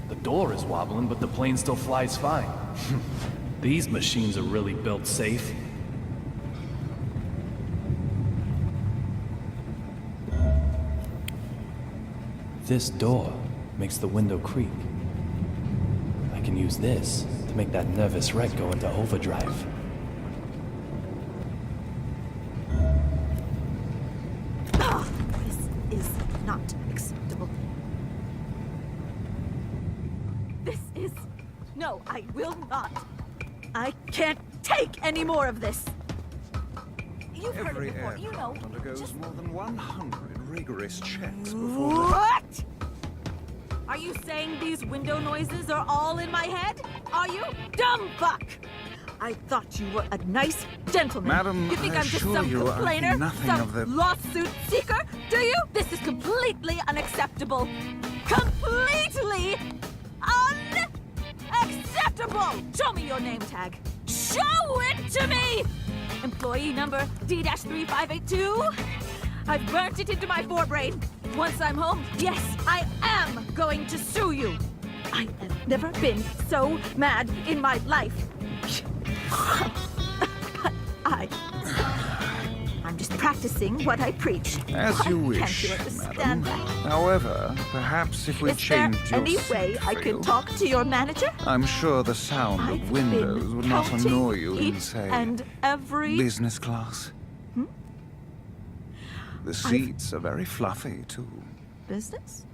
The door is wobbling, but the plane still flies fine. These machines are really built safe. This door makes the window creak. I can use this to make that nervous wreck go into overdrive. This is not acceptable. This is... No, I will not. I can't take any more of this. You've heard it before, you know. Undergoes more than 100 rigorous checks before... What? Are you saying these window noises are all in my head? Are you? Dumb fuck! I thought you were a nice gentleman. Madam, you think I I'm just assure some you, I complainer? think nothing Some of the... lawsuit seeker? Do you? This is completely unacceptable. Completely unacceptable! Show me your name tag. Show it to me! Employee number D-3582? I've burnt it into my forebrain. Once I'm home, yes, I am going to sue you. I have never been so mad in my life. But I'm just practicing what I preach. As you Why wish, can't you madam. understand that? However, perhaps if we Is there change your any seat way I for can you, talk to your manager? I'm sure the sound I've of windows been would not counting annoy you in, each say, and every... business class. The seats are very fluffy, too. Business?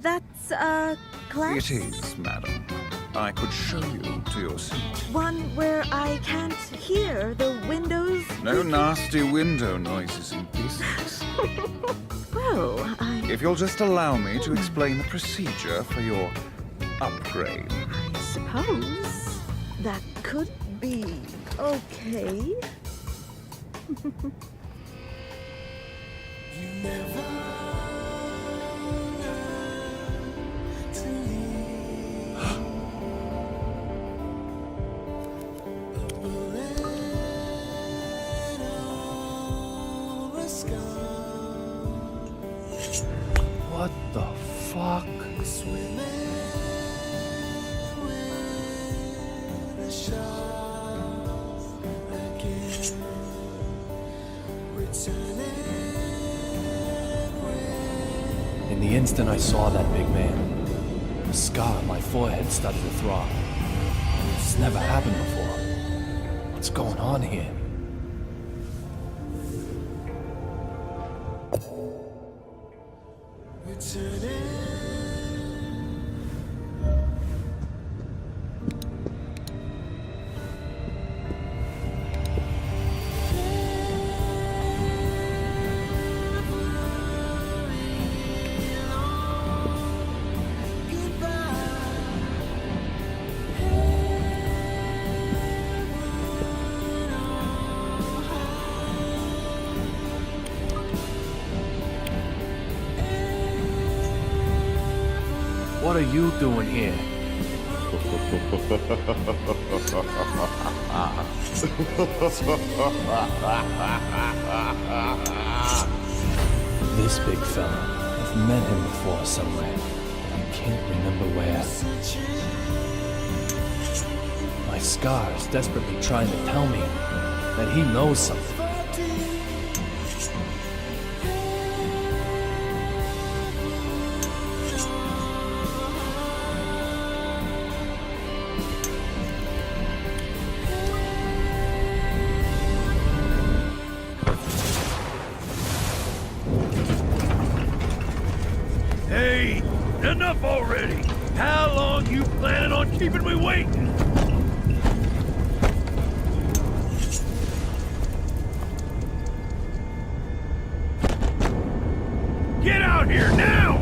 That's, class? It is, madam. I could show you to your seat. One where I can't hear the windows? No creaking? nasty window noises in business. Well, If you'll just allow me to explain the procedure for your upgrade. I suppose that could be okay. What the fuck? In the instant I saw that big man, the scar on my forehead started to throb. It's never happened before. What's going on here? What are you doing here? This big fella, I've met him before somewhere, but I can't remember where. My scar is desperately trying to tell me that he knows something. Hey, enough already! How long you planning on keeping me waiting? Get out here now!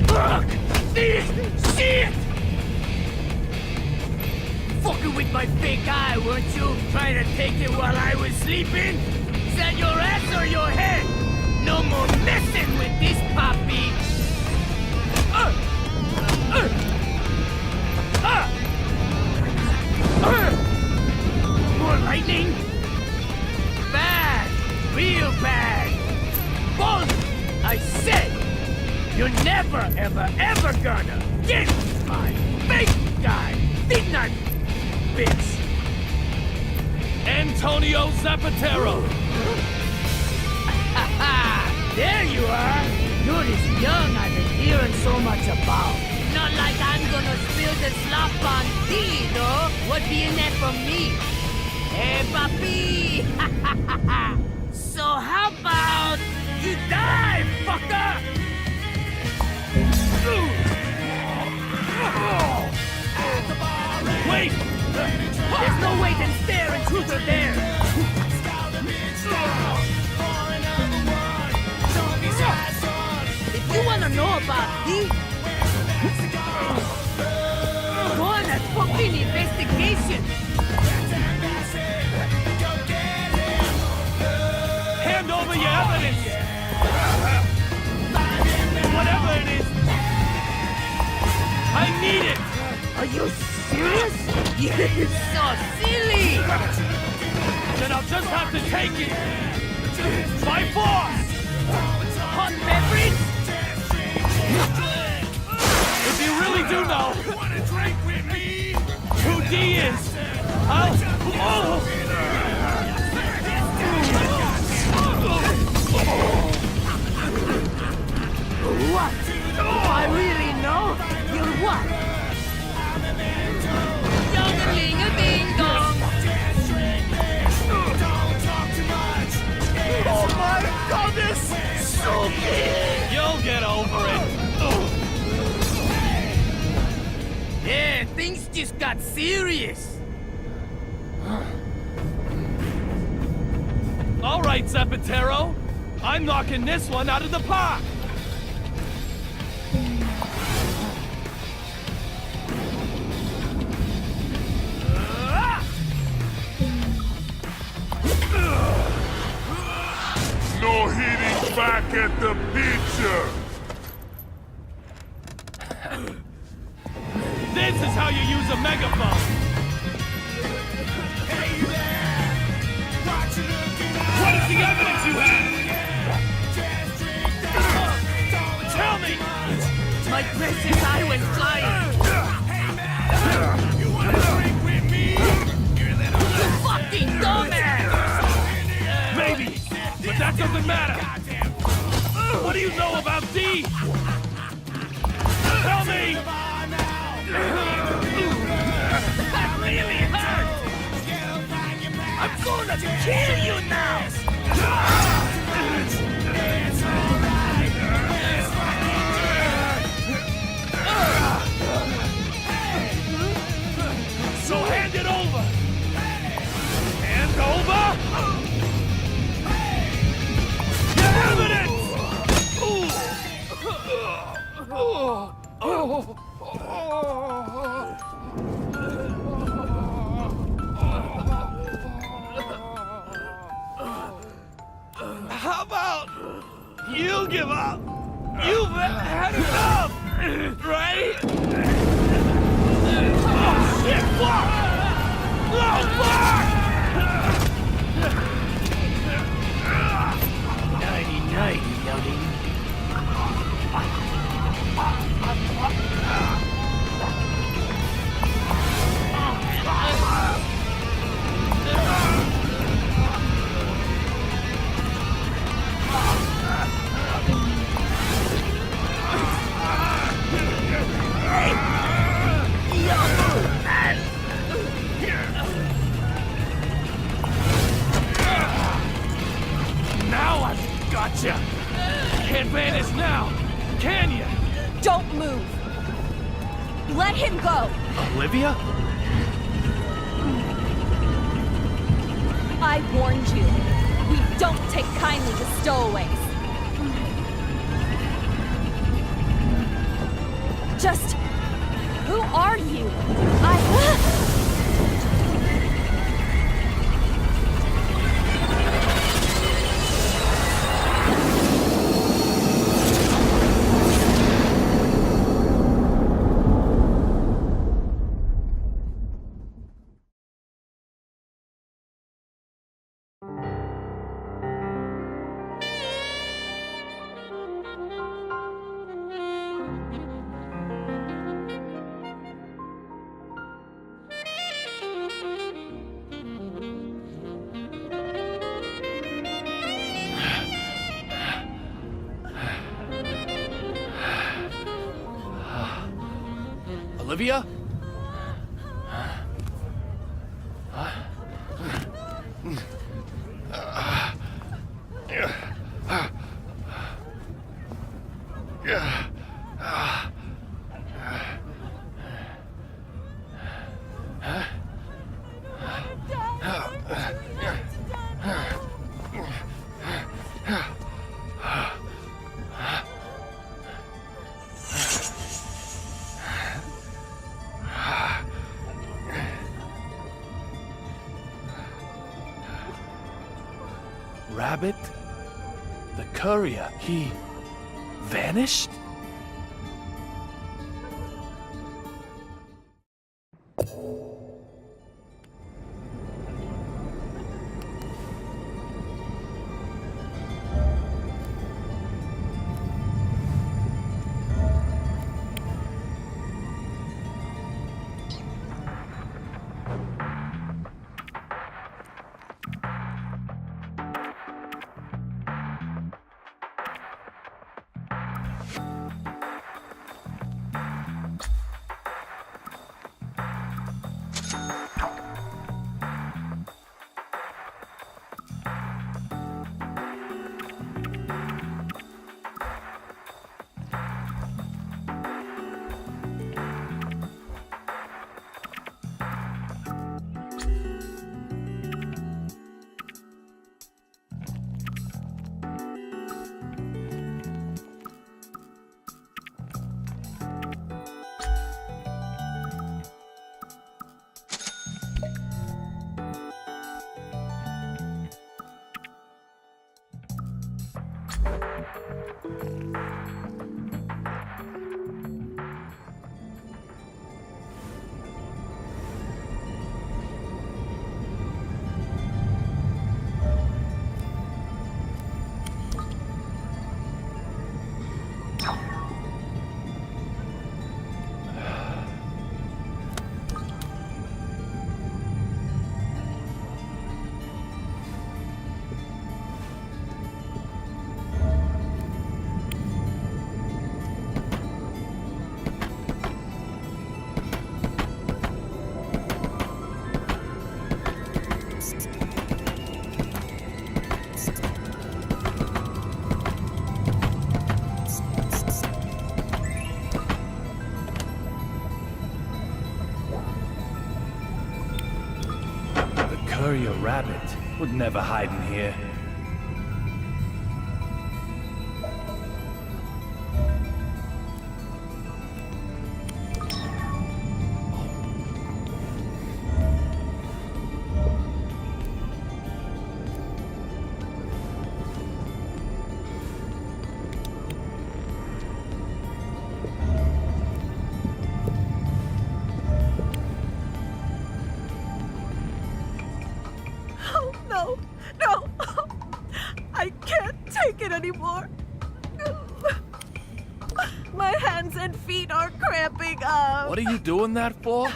Fuck! This shit! Fucking with my fake eye, weren't you? Trying to take it while I was sleeping? Is that your ass or your head? No more messing with this puppy! More lightning? Bad! Real bad! Bold! I said! You're never, ever, ever gonna get my fake guy! Didn't I, bitch? Antonio Zapatero! There you are! You're this young I've been hearing so much about. Not like I'm gonna spill the slop on thee, though. What be in that from me? Hey, papi! So how about you die, fucker? Wait! There's no wait and stare and truth or dare! If you wanna know about me, go on a fucking investigation! Hand over your evidence! Whatever it is! I need it! Are you serious? You're so silly! Then I'll just have to take it! By force! Hot beverage? If you really do know who D is, I'll... What? Do I really know? You're what? Young-a-ling-a-ding-dong! Oh my goodness! So big! You'll get over it! Yeah, things just got serious! All right, Zapatero. I'm knocking this one out of the park! No hitting back at the picture! This is how you use a megaphone! What is the evidence you have? Tell me! My precious eye went flying! You wanna drink with me? You fucking dumbass! Maybe, but that doesn't matter! What do you know about D? Tell me! That really hurt! I'm gonna kill you now! So hand it over! Hand over! Get evidence! How about you give up? You've had enough, right? Oh shit! Fuck! Oh fuck! Nighty-nighty, youngin'. gotcha! Can't vanish now, can you? Don't move. Let him go. Olivia? I warned you. We don't take kindly to stowaways. Just... who are you? Olivia? Rabbit? The courier, he vanished? Courier Rabbit would never hide in here. No, no! I can't take it anymore. My hands and feet are cramping up. What are you doing that for?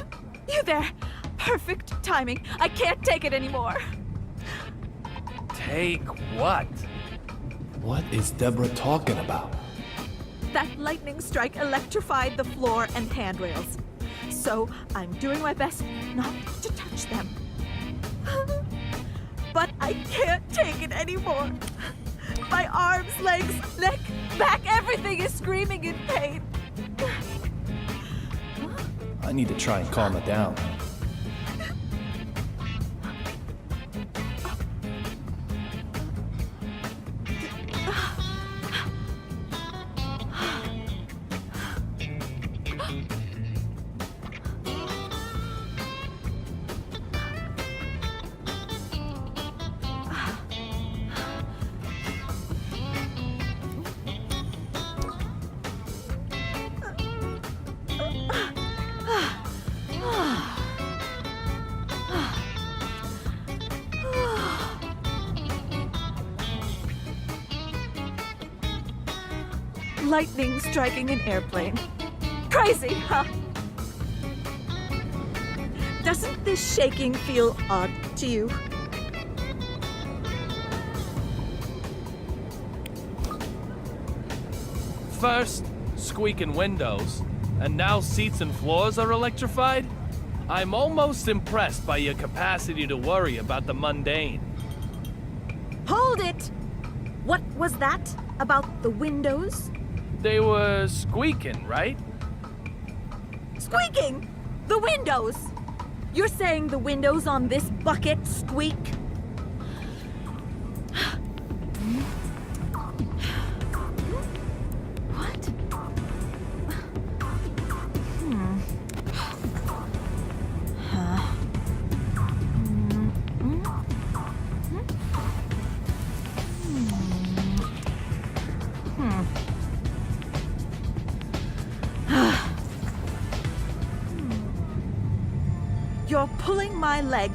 You there. Perfect timing. I can't take it anymore. Take what? What is Deborah talking about? That lightning strike electrified the floor and handrails. So I'm doing my best not to touch them. But I can't take it anymore. My arms, legs, neck, back, everything is screaming in pain. I need to try and calm it down. Lightning striking an airplane. Crazy, huh? Doesn't this shaking feel odd to you? First, squeaking windows, and now seats and floors are electrified? I'm almost impressed by your capacity to worry about the mundane. Hold it! What was that about the windows? They were squeaking, right? Squeaking! The windows! You're saying the windows on this bucket squeak? What? You're pulling my leg.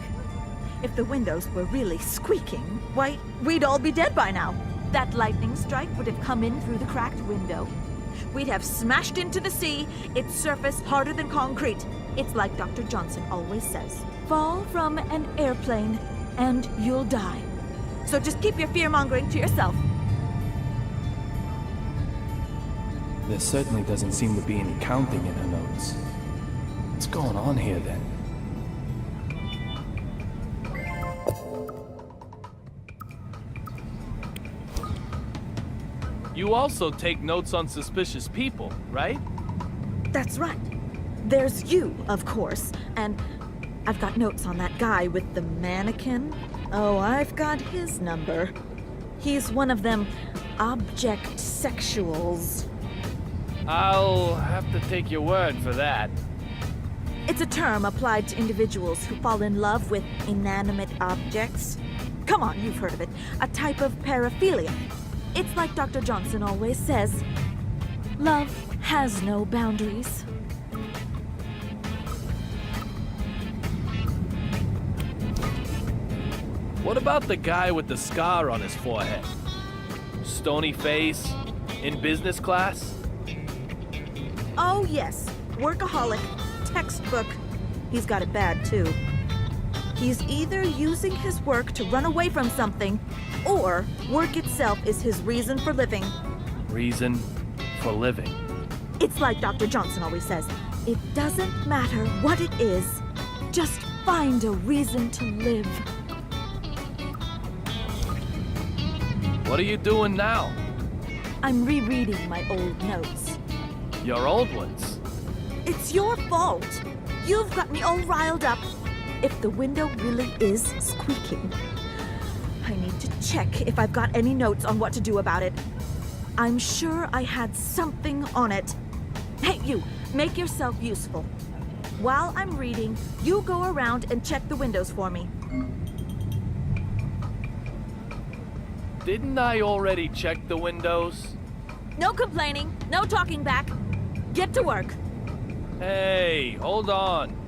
If the windows were really squeaking, why, we'd all be dead by now. That lightning strike would have come in through the cracked window. We'd have smashed into the sea, its surface harder than concrete. It's like Dr. Johnson always says. Fall from an airplane and you'll die. So just keep your fear-mongering to yourself. There certainly doesn't seem to be any counting in her notes. What's going on here then? You also take notes on suspicious people, right? That's right. There's you, of course, and I've got notes on that guy with the mannequin. Oh, I've got his number. He's one of them object sexuals. I'll have to take your word for that. It's a term applied to individuals who fall in love with inanimate objects. Come on, you've heard of it. A type of paraphilia. It's like Dr. Johnson always says, love has no boundaries. What about the guy with the scar on his forehead? Stony face, in business class? Oh yes, workaholic, textbook. He's got it bad too. He's either using his work to run away from something, or work itself is his reason for living. Reason for living. It's like Dr. Johnson always says, it doesn't matter what it is, just find a reason to live. What are you doing now? I'm rereading my old notes. Your old ones? It's your fault. You've got me all riled up. If the window really is squeaking, I need to check if I've got any notes on what to do about it. I'm sure I had something on it. Hey, you, make yourself useful. While I'm reading, you go around and check the windows for me. Didn't I already check the windows? No complaining, no talking back. Get to work. Hey, hold on.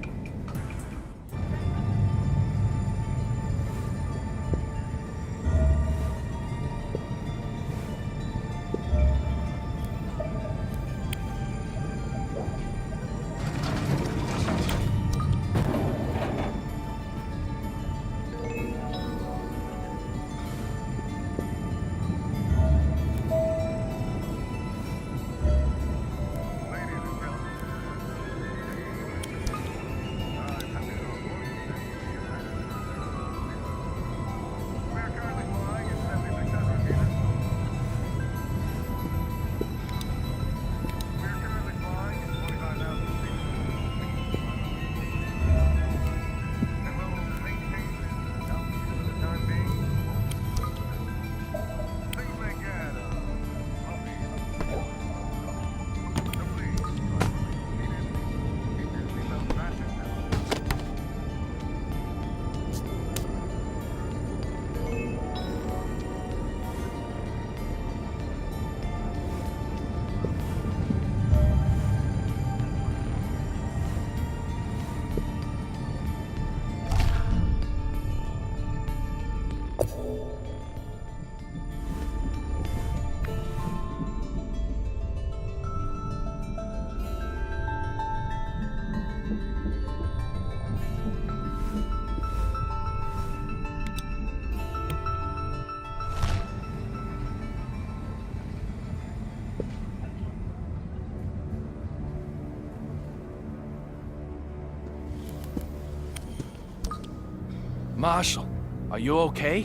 Marshall, are you okay?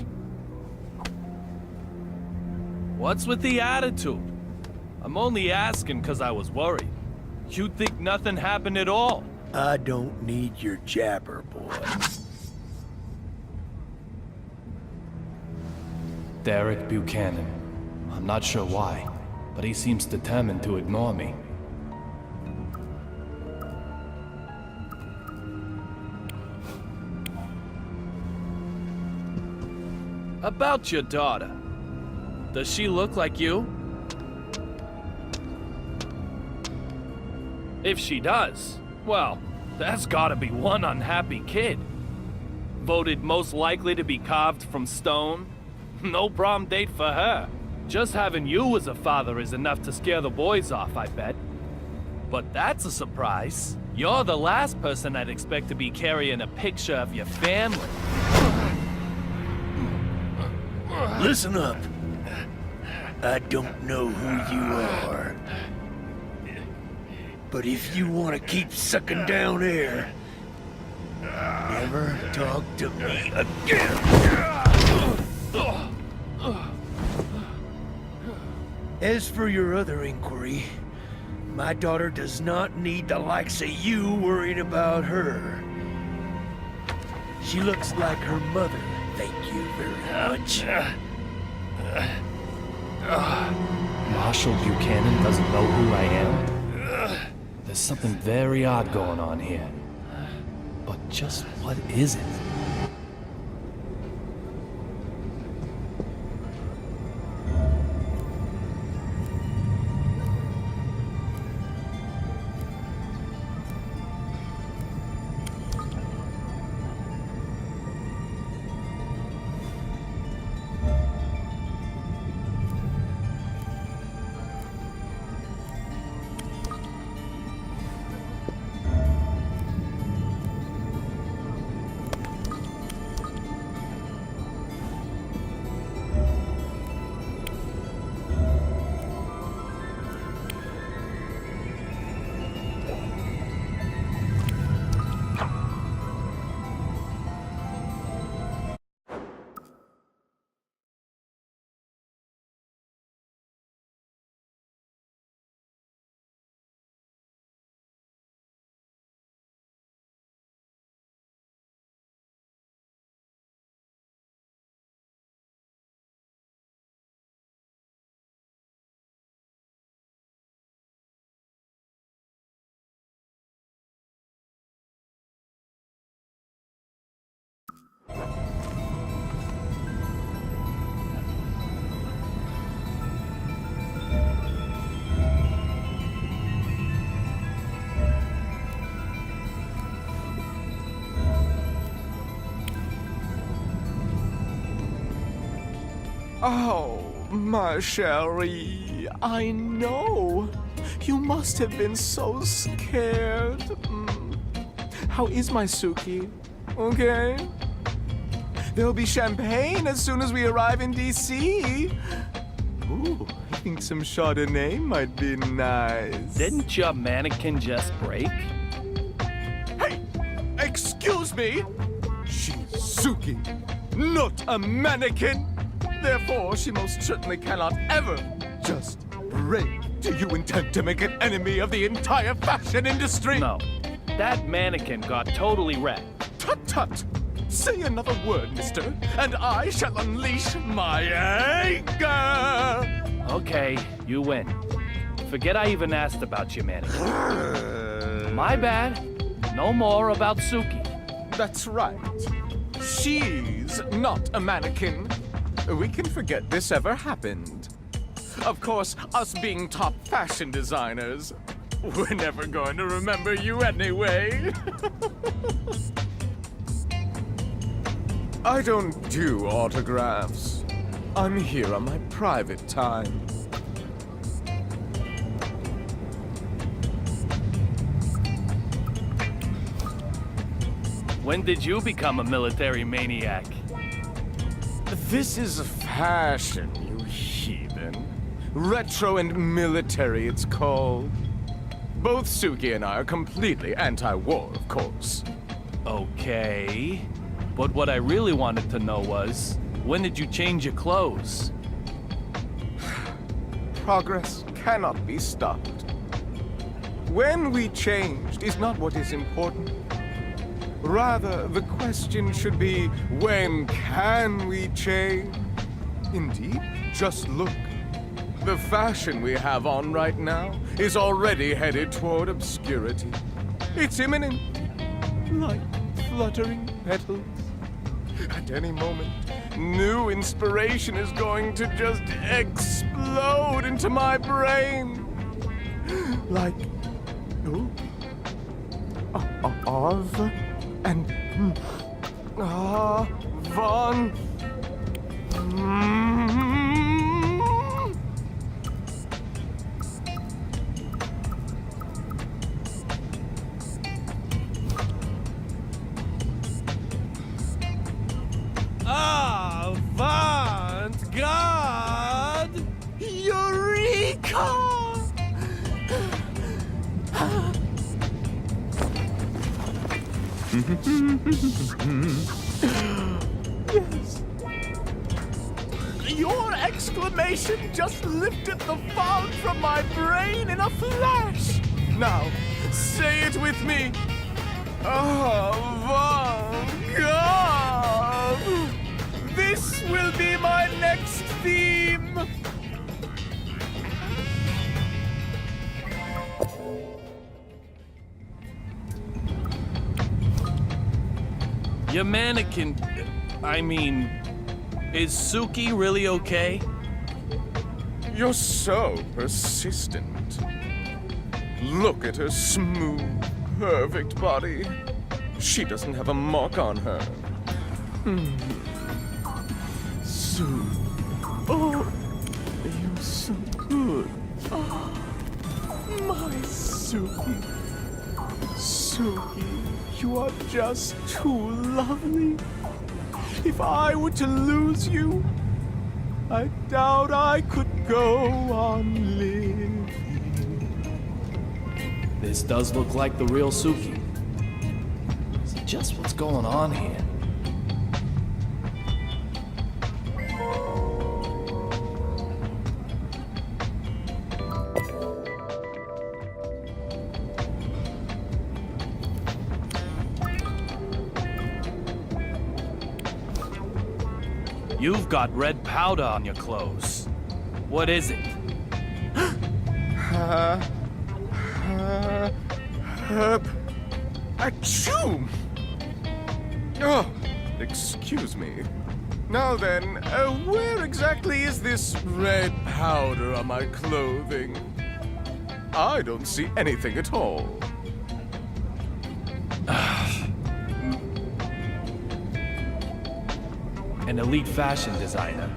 What's with the attitude? I'm only asking because I was worried. You'd think nothing happened at all. I don't need your jabber, boy. Derek Buchanan. I'm not sure why, but he seems determined to ignore me. About your daughter. Does she look like you? If she does, well, that's gotta be one unhappy kid. Voted most likely to be carved from stone. No prom date for her. Just having you as a father is enough to scare the boys off, I bet. But that's a surprise. You're the last person I'd expect to be carrying a picture of your family. Listen up. I don't know who you are. But if you want to keep sucking down air, never talk to me again. As for your other inquiry, my daughter does not need the likes of you worrying about her. She looks like her mother, thank you very much. Marshall Buchanan doesn't know who I am? There's something very odd going on here. But just what is it? Oh, my Sherry, I know. You must have been so scared. How is my Suki? Okay? There'll be champagne as soon as we arrive in D.C. Ooh, I think some Chardonnay might be nice. Didn't your mannequin just break? Hey! Excuse me! She's Suki, not a mannequin! Therefore, she most certainly cannot ever just break. Do you intend to make an enemy of the entire fashion industry? No. That mannequin got totally wrecked. Tut-tut! Say another word, mister, and I shall unleash my anger! Okay, you win. Forget I even asked about your mannequin. My bad. No more about Suki. That's right. She's not a mannequin. We can forget this ever happened. Of course, us being top fashion designers, we're never going to remember you anyway. I don't do autographs. I'm here on my private time. When did you become a military maniac? This is fashion, you heathen. Retro and military, it's called. Both Suki and I are completely anti-war, of course. Okay. But what I really wanted to know was, when did you change your clothes? Progress cannot be stopped. When we changed is not what is important. Rather, the question should be, when can we change? Indeed, just look. The fashion we have on right now is already headed toward obscurity. It's imminent, like fluttering petals. At any moment, new inspiration is going to just explode into my brain. Like, of and von. Avant-garde! Eureka! Yes. Your exclamation just lifted the fog from my brain in a flash. Now, say it with me. Avant-garde! This will be my next theme. Your mannequin... I mean... Is Suki really okay? You're so persistent. Look at her smooth, perfect body. She doesn't have a mark on her. Sue. Oh, you're so good. Oh, my Suki. Suki, you are just too lovely. If I were to lose you, I doubt I could go on living. This does look like the real Suki. So just what's going on here? You've got red powder on your clothes. What is it? Achoo! Oh, excuse me. Now then, where exactly is this red powder on my clothing? I don't see anything at all. An elite fashion designer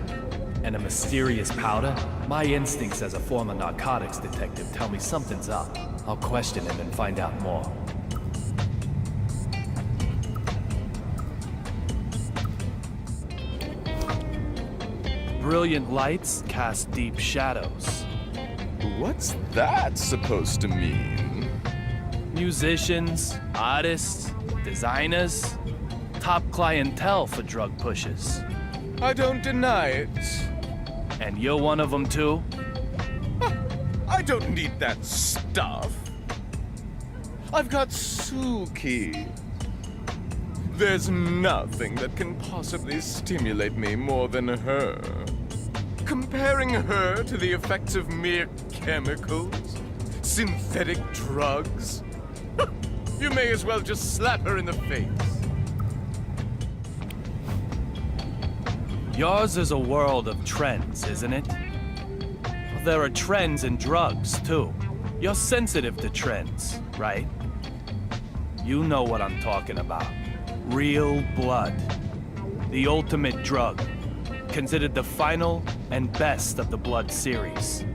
and a mysterious powder? My instincts as a former narcotics detective tell me something's up. I'll question him and find out more. Brilliant lights cast deep shadows. What's that supposed to mean? Musicians, artists, designers, top clientele for drug pushers. I don't deny it. And you're one of them too? I don't need that stuff. I've got Suki. There's nothing that can possibly stimulate me more than her. Comparing her to the effects of mere chemicals, synthetic drugs, you may as well just slap her in the face. Yours is a world of trends, isn't it? There are trends in drugs, too. You're sensitive to trends, right? You know what I'm talking about. Real blood. the ultimate drug, considered the final and best of the blood series.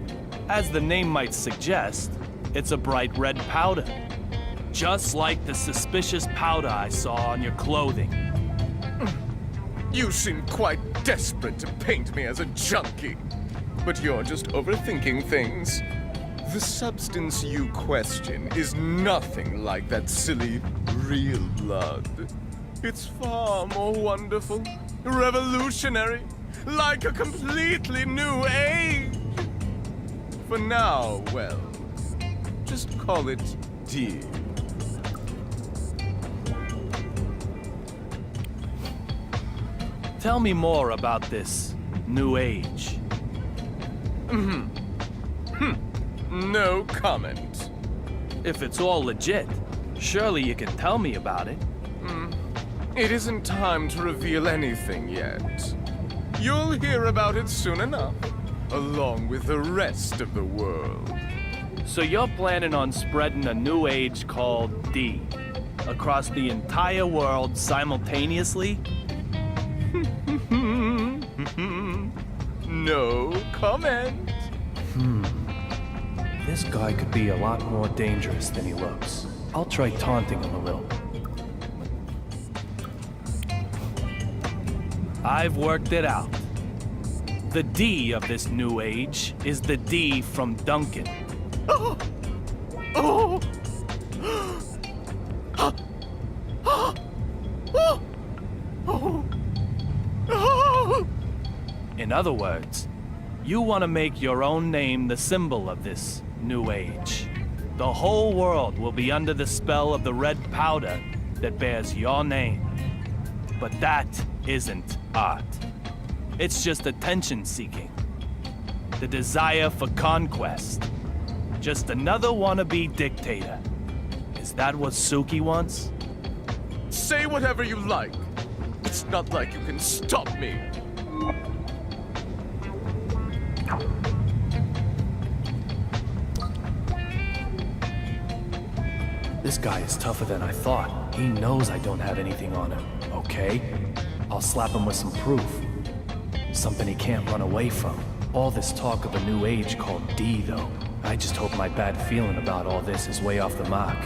As the name might suggest, it's a bright red powder, just like the suspicious powder I saw on your clothing. You seem quite desperate to paint me as a junkie. But you're just overthinking things. The substance you question is nothing like that silly, real blood. It's far more wonderful, revolutionary, like a completely new age. For now, well, just call it D. Tell me more about this new age. No comment. If it's all legit, surely you can tell me about it. It isn't time to reveal anything yet. You'll hear about it soon enough, along with the rest of the world. So you're planning on spreading a new age called D across the entire world simultaneously? No comment. This guy could be a lot more dangerous than he looks. I'll try taunting him a little. I've worked it out. The D of this new age is the D from Duncan. In other words, you want to make your own name the symbol of this new age. The whole world will be under the spell of the red powder that bears your name. But that isn't art. It's just attention-seeking. The desire for conquest. Just another wannabe dictator. Is that what Suki wants? Say whatever you like. It's not like you can stop me. This guy is tougher than I thought. He knows I don't have anything on him. Okay, I'll slap him with some proof. Something he can't run away from. All this talk of a new age called D, though. I just hope my bad feeling about all this is way off the mark.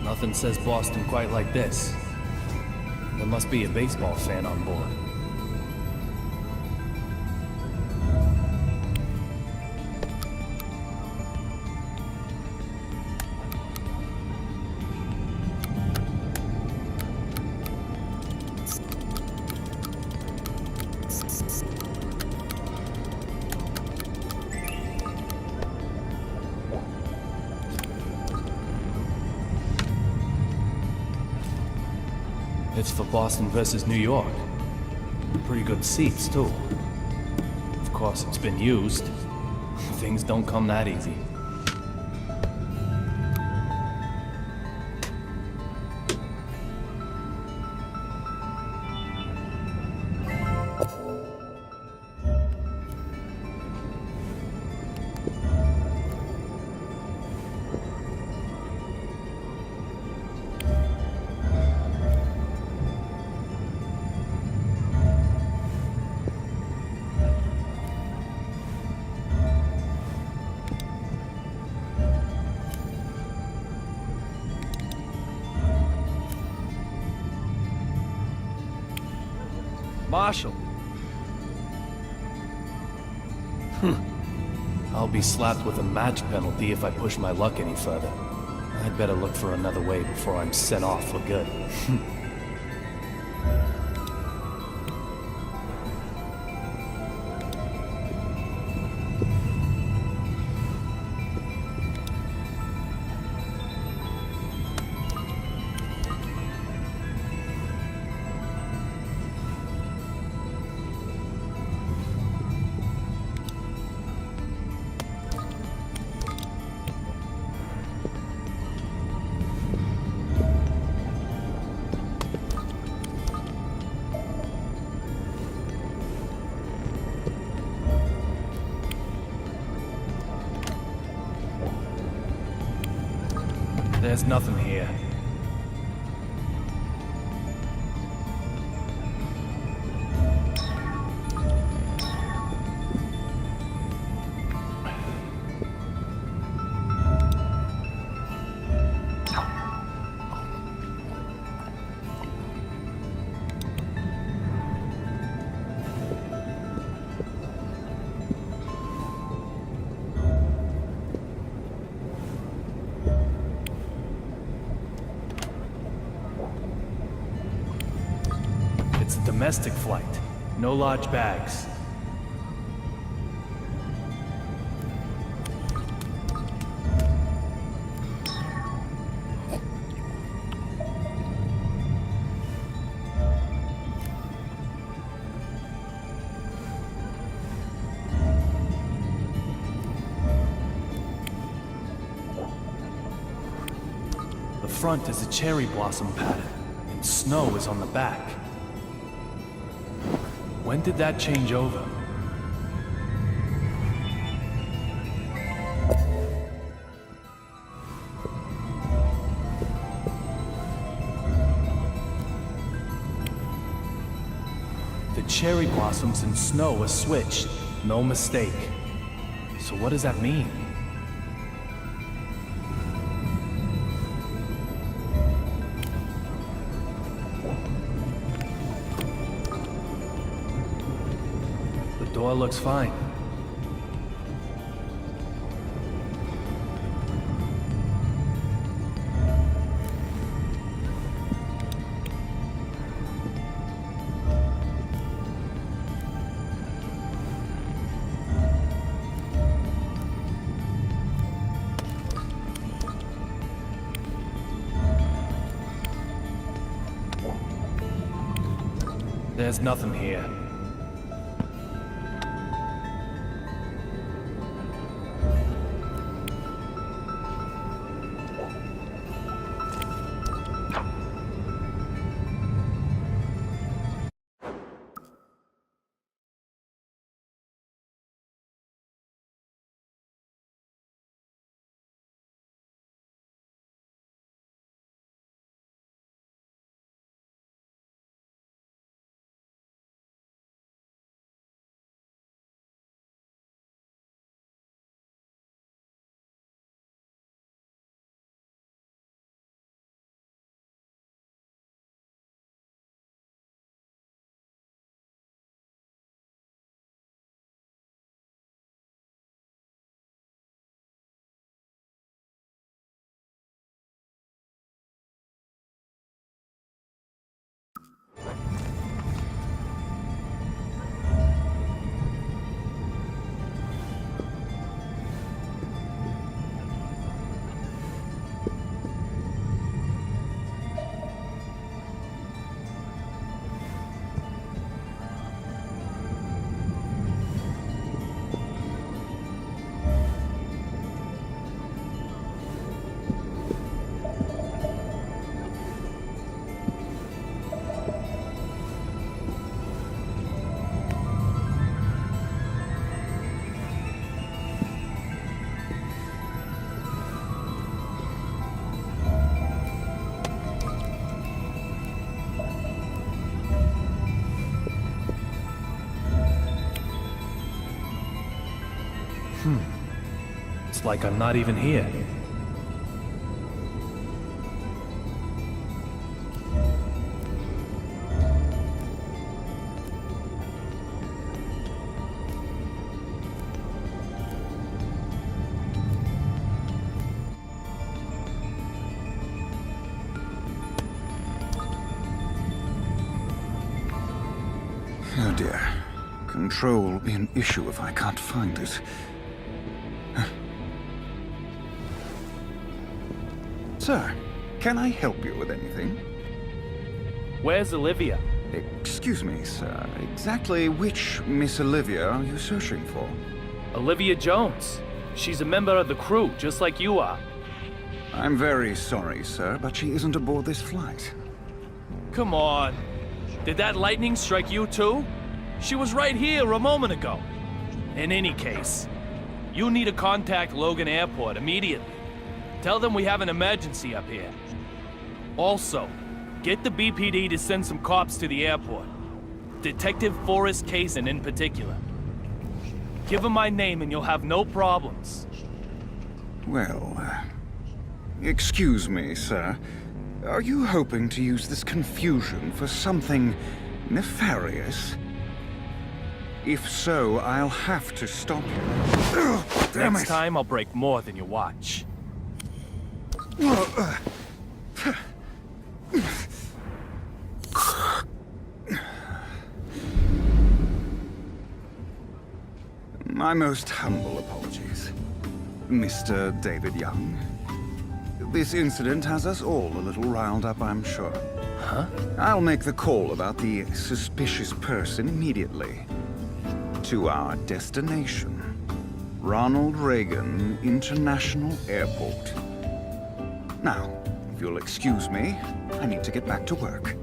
Nothing says Boston quite like this. There must be a baseball fan on board. It's for Boston versus New York. Pretty good seats, too. Of course, it's been used. Things don't come that easy. Marshal. I'll be slapped with a match penalty if I push my luck any further. I'd better look for another way before I'm sent off for good. There's nothing here. It's a domestic flight. No large bags. The front is a cherry blossom pattern, and snow is on the back. When did that change over? The cherry blossoms and snow are switched. No mistake. So what does that mean? The door looks fine. There's nothing here. It's like I'm not even here. Oh dear. Control will be an issue if I can't find it. Sir, can I help you with anything? Where's Olivia? Excuse me, sir. Exactly which Miss Olivia are you searching for? Olivia Jones. She's a member of the crew, just like you are. I'm very sorry, sir, but she isn't aboard this flight. Come on. Did that lightning strike you too? She was right here a moment ago. In any case, you need to contact Logan Airport immediately. Tell them we have an emergency up here. Also, get the BPD to send some cops to the airport. Detective Forrest Kazin in particular. Give him my name and you'll have no problems. Well, excuse me, sir. Are you hoping to use this confusion for something nefarious? If so, I'll have to stop you. Damn Next it. time, I'll break more than you watch. My most humble apologies, Mr. David Young. This incident has us all a little riled up, I'm sure. Huh? I'll make the call about the suspicious person immediately. To our destination, Ronald Reagan International Airport. Now, if you'll excuse me, I need to get back to work.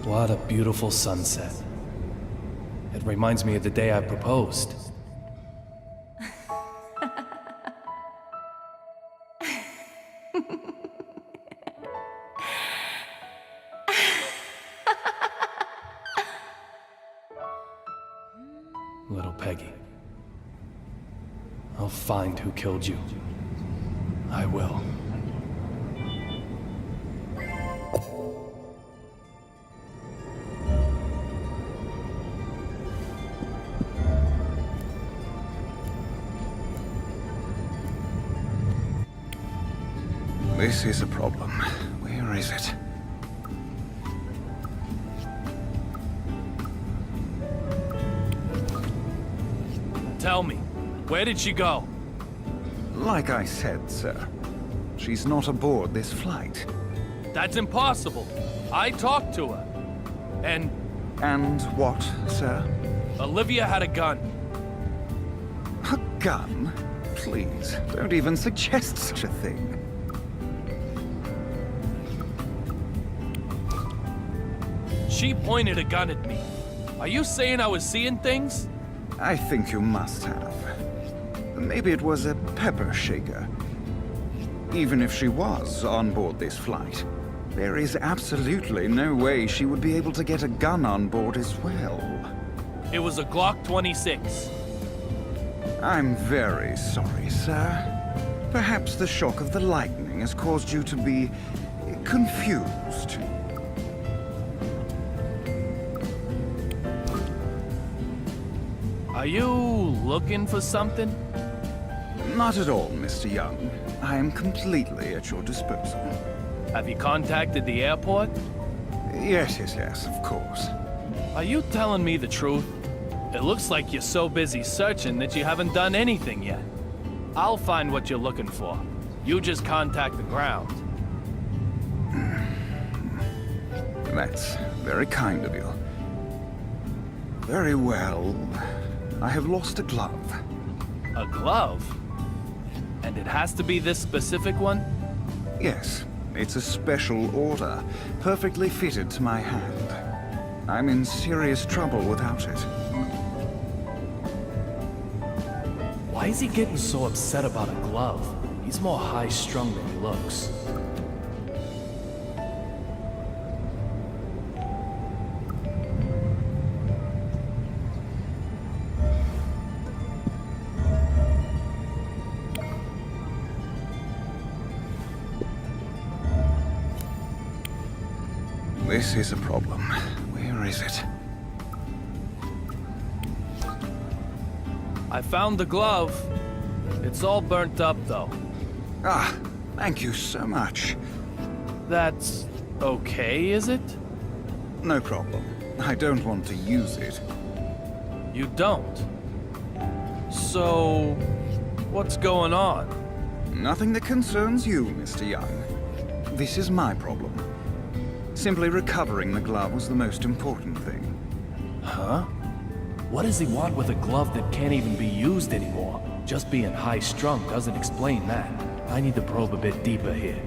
What a beautiful sunset. It reminds me of the day I proposed. Little Peggy. I'll find who killed you. I will. This is a problem. Where is it? Tell me, where did she go? Like I said, sir, she's not aboard this flight. That's impossible. I talked to her. And And what, sir? Olivia had a gun. A gun? Please, don't even suggest such a thing. She pointed a gun at me. Are you saying I was seeing things? I think you must have. Maybe it was a pepper shaker. Even if she was on board this flight, there is absolutely no way she would be able to get a gun on board as well. It was a Glock 26. I'm very sorry, sir. Perhaps the shock of the lightning has caused you to be confused. Are you looking for something? Not at all, Mr. Young. I am completely at your disposal. Have you contacted the airport? Yes, of course. Are you telling me the truth? It looks like you're so busy searching that you haven't done anything yet. I'll find what you're looking for. You just contact the ground. That's very kind of you. Very well. I have lost a glove. A glove? And it has to be this specific one? Yes, it's a special order, perfectly fitted to my hand. I'm in serious trouble without it. Why is he getting so upset about a glove? He's more high-strung than he looks. This is a problem. Where is it? I found the glove. It's all burnt up, though. Ah, thank you so much. That's okay, is it? No problem. I don't want to use it. You don't? So, what's going on? Nothing that concerns you, Mr. Young. This is my problem. Simply recovering the glove was the most important thing. Huh? What does he want with a glove that can't even be used anymore? Just being high-strung doesn't explain that. I need to probe a bit deeper here.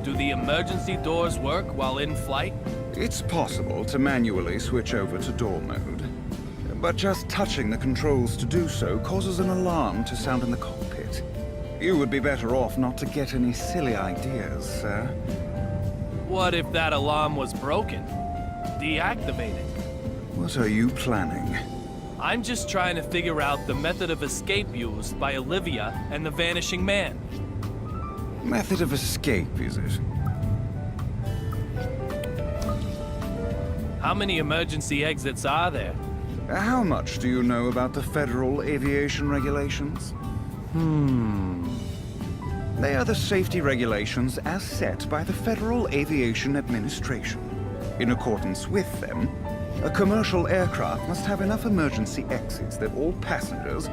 Do the emergency doors work while in flight? It's possible to manually switch over to door mode, but just touching the controls to do so causes an alarm to sound in the cockpit. You would be better off not to get any silly ideas, sir. What if that alarm was broken? Deactivate it. What are you planning? I'm just trying to figure out the method of escape used by Olivia and the Vanishing Man. Method of escape, is it? How many emergency exits are there? How much do you know about the federal aviation regulations? They are the safety regulations as set by the Federal Aviation Administration. In accordance with them, a commercial aircraft must have enough emergency exits that all passengers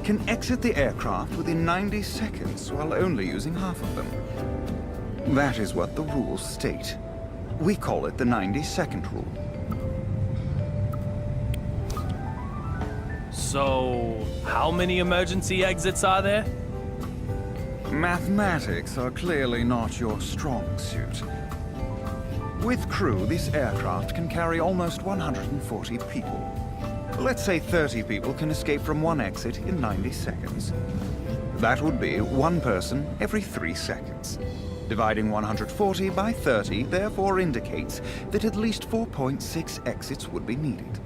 can exit the aircraft within 90 seconds while only using half of them. That is what the rules state. We call it the 90-second rule. So, how many emergency exits are there? Mathematics are clearly not your strong suit. With crew, this aircraft can carry almost 140 people. Let's say 30 people can escape from one exit in 90 seconds. That would be one person every 3 seconds. Dividing 140 by 30 therefore indicates that at least 4.6 exits would be needed.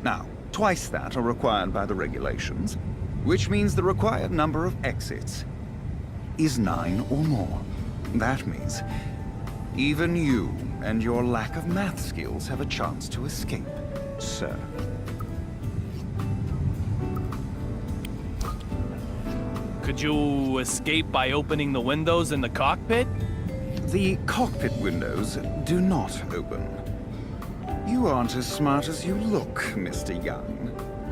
Now, twice that are required by the regulations, which means the required number of exits is 9 or more. That means even you and your lack of math skills have a chance to escape, sir. Could you escape by opening the windows in the cockpit? The cockpit windows do not open. You aren't as smart as you look, Mr. Young.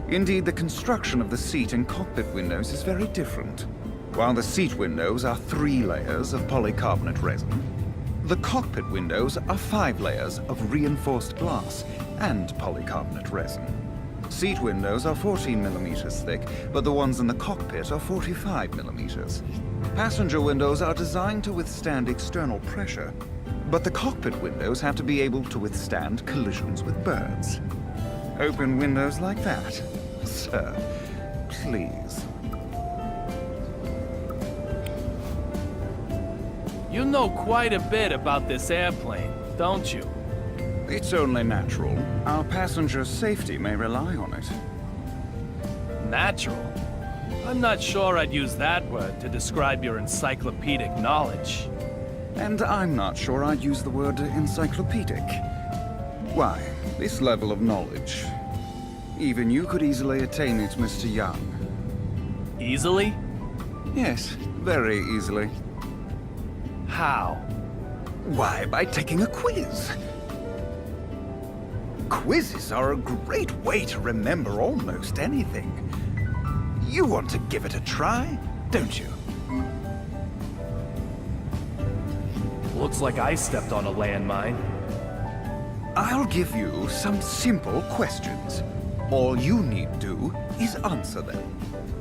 Indeed, the construction of the seat and cockpit windows is very different. While the seat windows are 3 layers of polycarbonate resin, the cockpit windows are 5 layers of reinforced glass and polycarbonate resin. Seat windows are 14 millimeters thick, but the ones in the cockpit are 45 millimeters. Passenger windows are designed to withstand external pressure, but the cockpit windows have to be able to withstand collisions with birds. Open windows like that, sir, please. You know quite a bit about this airplane, don't you? It's only natural. Our passengers' safety may rely on it. Natural? I'm not sure I'd use that word to describe your encyclopedic knowledge. And I'm not sure I'd use the word encyclopedic. Why, this level of knowledge. Even you could easily attain it, Mr. Young. Easily? Yes, very easily. How? Why, by taking a quiz. Quizzes are a great way to remember almost anything. You want to give it a try, don't you? Looks like I stepped on a landmine. I'll give you some simple questions. All you need do is answer them.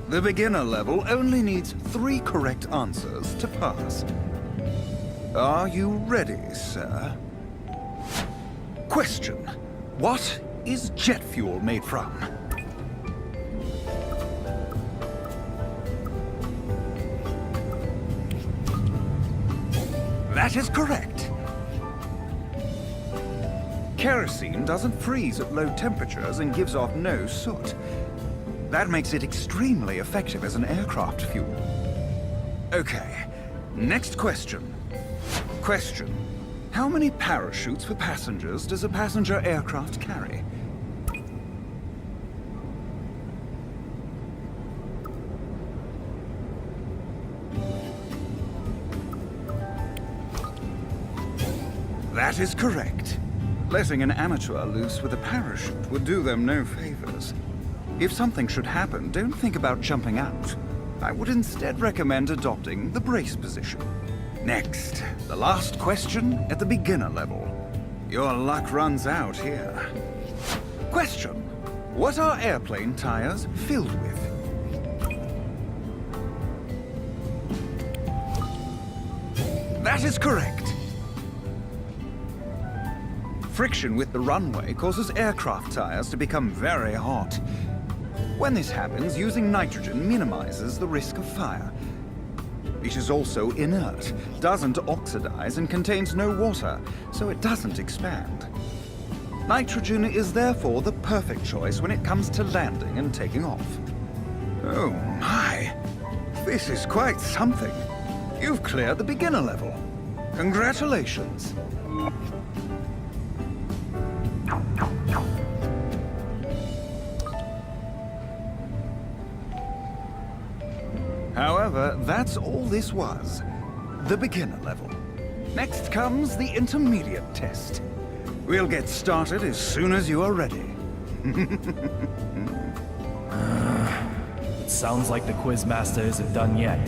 The beginner level only needs 3 correct answers to pass. Are you ready, sir? Question: what is jet fuel made from? That is correct. Kerosene doesn't freeze at low temperatures and gives off no soot. That makes it extremely effective as an aircraft fuel. Okay, next question. Question: how many parachutes for passengers does a passenger aircraft carry? That is correct. Letting an amateur loose with a parachute would do them no favors. If something should happen, don't think about jumping out. I would instead recommend adopting the brace position. Next, the last question at the beginner level. Your luck runs out here. Question: what are airplane tires filled with? That is correct. Friction with the runway causes aircraft tires to become very hot. When this happens, using nitrogen minimizes the risk of fire. It is also inert, doesn't oxidize, and contains no water, so it doesn't expand. Nitrogen is therefore the perfect choice when it comes to landing and taking off. Oh my! This is quite something. You've cleared the beginner level. Congratulations. However, that's all this was. The beginner level. Next comes the intermediate test. We'll get started as soon as you are ready. It sounds like the Quizmaster isn't done yet.